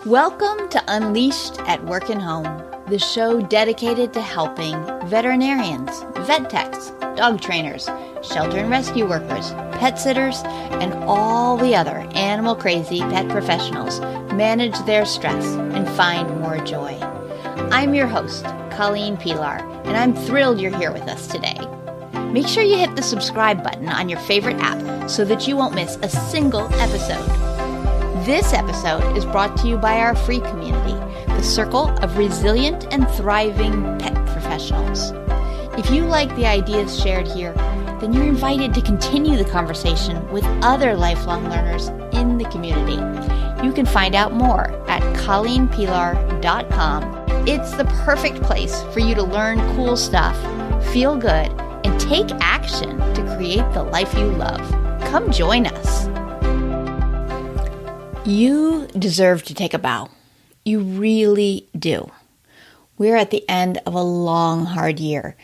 Welcome to Unleashed at Work and Home, the show dedicated to helping veterinarians, vet techs, dog trainers, shelter and rescue workers, pet sitters, and all the other animal-crazy pet professionals manage their stress and find more joy. I'm your host, Colleen Pilar, and I'm thrilled you're here with us today. Make sure you hit the subscribe button on your favorite app so that you won't miss a single episode. This episode is brought to you by our free community, the Circle of Resilient and Thriving Pet Professionals. If you like the ideas shared here, then you're invited to continue the conversation with other lifelong learners in the community. You can find out more at colleenpilar.com. It's the perfect place for you to learn cool stuff, feel good, and take action to create the life you love. Come join us. You deserve to take a bow. You really do. We're at the end of a long, hard year,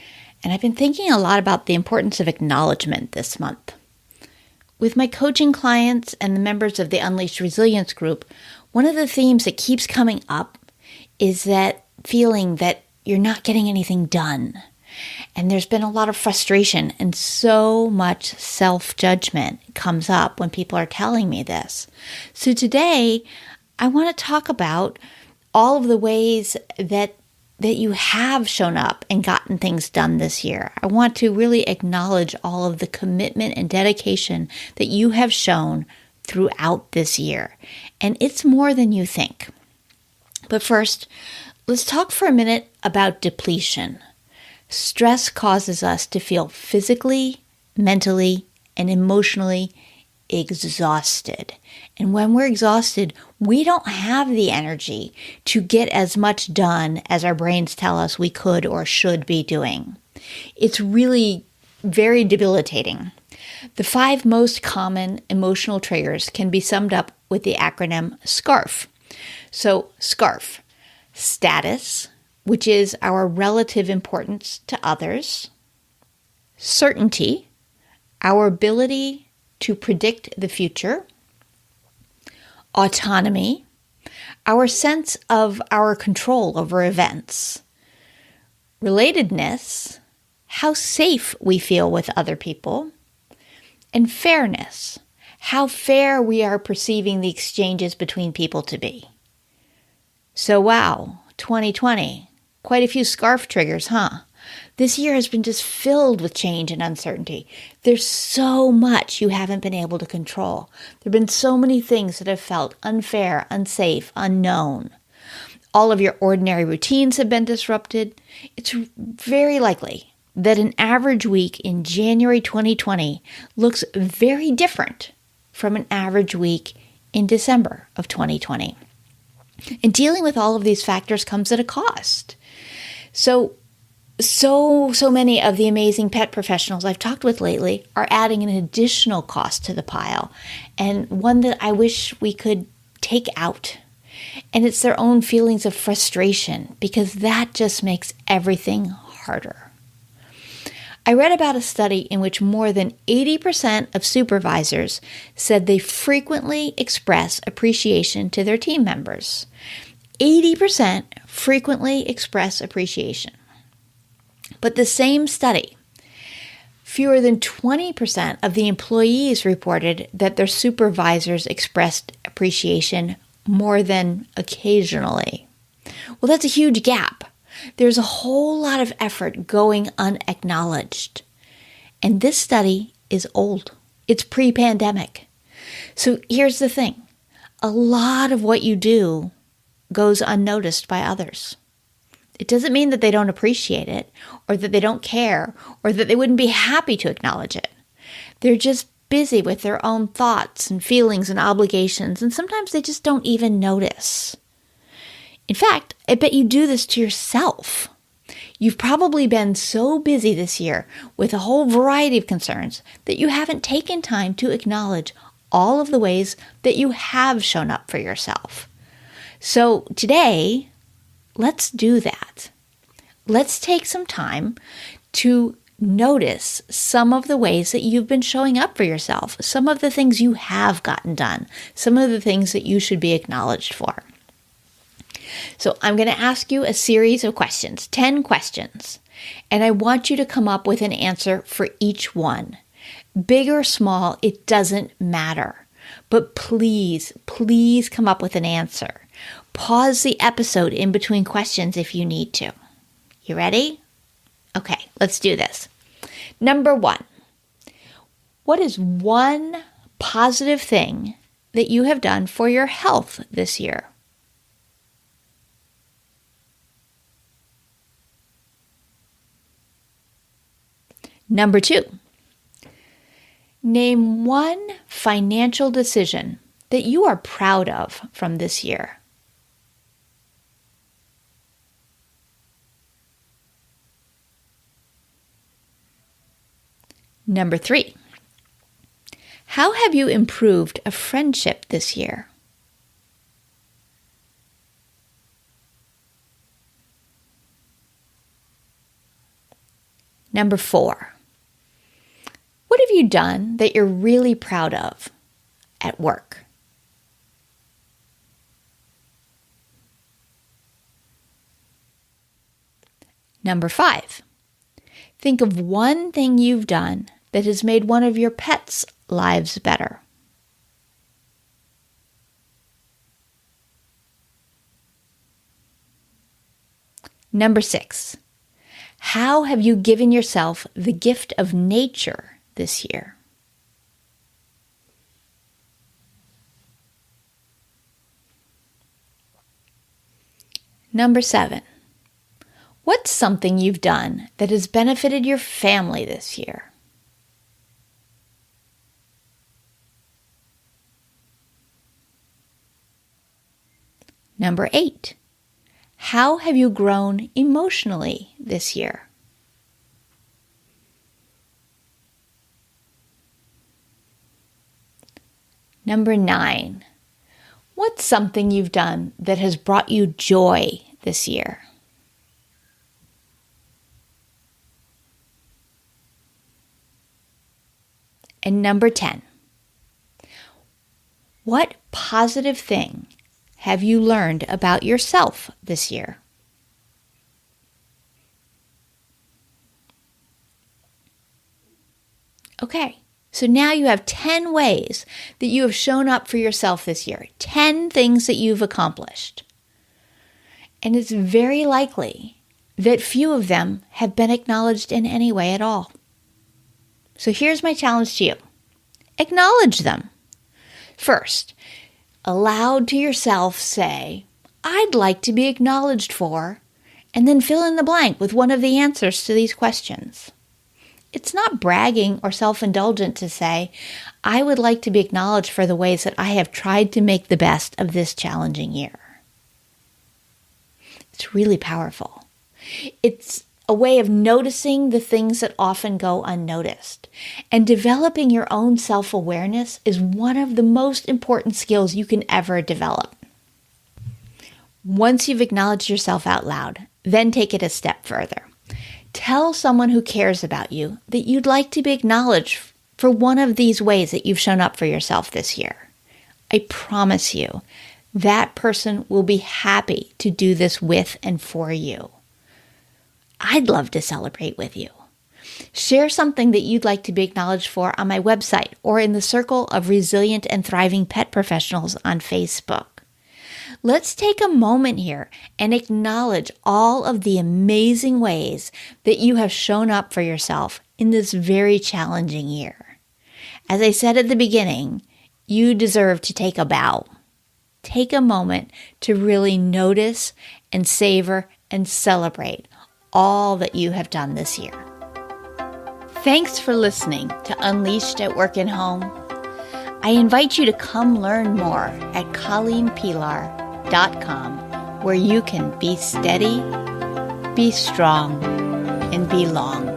and I've been thinking a lot about the importance of acknowledgement this month. With my coaching clients and the members of the Unleashed Resilience group, one of the themes that keeps coming up is that feeling that you're not getting anything done. And there's been a lot of frustration and so much self-judgment comes up when people are telling me this. So today, I want to talk about all of the ways that you have shown up and gotten things done this year. I want to really acknowledge all of the commitment and dedication that you have shown throughout this year. And it's more than you think. But first, let's talk for a minute about depletion. Stress causes us to feel physically, mentally, and emotionally exhausted. And when we're exhausted, we don't have the energy to get as much done as our brains tell us we could or should be doing. It's really very debilitating. The 5 most common emotional triggers can be summed up with the acronym SCARF. So SCARF, status, which is our relative importance to others. Certainty, our ability to predict the future. Autonomy, our sense of our control over events. Relatedness, how safe we feel with other people. And fairness, how fair we are perceiving the exchanges between people to be. So wow, 2020. Quite a few SCARF triggers, huh? This year has been just filled with change and uncertainty. There's so much you haven't been able to control. There have been so many things that have felt unfair, unsafe, unknown. All of your ordinary routines have been disrupted. It's very likely that an average week in January 2020 looks very different from an average week in December of 2020. And dealing with all of these factors comes at a cost. So many of the amazing pet professionals I've talked with lately are adding an additional cost to the pile, and one that I wish we could take out. And it's their own feelings of frustration, because that just makes everything harder. I read about a study in which more than 80% of supervisors said they frequently express appreciation to their team members. 80% frequently express appreciation. But the same study, fewer than 20% of the employees reported that their supervisors expressed appreciation more than occasionally. Well, that's a huge gap. There's a whole lot of effort going unacknowledged. And this study is old. It's pre-pandemic. So here's the thing. A lot of what you do goes unnoticed by others. It doesn't mean that they don't appreciate it, or that they don't care, or that they wouldn't be happy to acknowledge it. They're just busy with their own thoughts and feelings and obligations, and sometimes they just don't even notice. In fact, I bet you do this to yourself. You've probably been so busy this year with a whole variety of concerns that you haven't taken time to acknowledge all of the ways that you have shown up for yourself. So today, let's do that. Let's take some time to notice some of the ways that you've been showing up for yourself, some of the things you have gotten done, some of the things that you should be acknowledged for. So I'm going to ask you a series of questions, 10 questions, and I want you to come up with an answer for each one. Big or small, it doesn't matter. But please, please come up with an answer. Pause the episode in between questions if you need to. You ready? Okay, let's do this. Number 1. What is one positive thing that you have done for your health this year? Number 2. Name one financial decision that you are proud of from this year. Number 3. How have you improved a friendship this year? Number 4. What have you done that you're really proud of at work? Number 5. Think of one thing you've done that has made one of your pets' lives better. Number 6. How have you given yourself the gift of nature this year? Number 7. What's something you've done that has benefited your family this year? Number 8. How have you grown emotionally this year? Number 9. What's something you've done that has brought you joy this year? And number 10. What positive thing have you learned about yourself this year? Okay, so now you have 10 ways that you have shown up for yourself this year, 10 things that you've accomplished. And it's very likely that few of them have been acknowledged in any way at all. So here's my challenge to you. Acknowledge them. First, aloud to yourself say, I'd like to be acknowledged for, and then fill in the blank with one of the answers to these questions. It's not bragging or self-indulgent to say, I would like to be acknowledged for the ways that I have tried to make the best of this challenging year. It's really powerful. It's a way of noticing the things that often go unnoticed. And developing your own self-awareness is one of the most important skills you can ever develop. Once you've acknowledged yourself out loud, then take it a step further. Tell someone who cares about you that you'd like to be acknowledged for one of these ways that you've shown up for yourself this year. I promise you, that person will be happy to do this with and for you. I'd love to celebrate with you. Share something that you'd like to be acknowledged for on my website or in the circle of resilient and thriving pet professionals on Facebook. Let's take a moment here and acknowledge all of the amazing ways that you have shown up for yourself in this very challenging year. As I said at the beginning, you deserve to take a bow. Take a moment to really notice and savor and celebrate all that you have done this year. Thanks for listening to Unleashed at Work and Home. I invite you to come learn more at ColleenPilar.com, where you can be steady, be strong, and be long.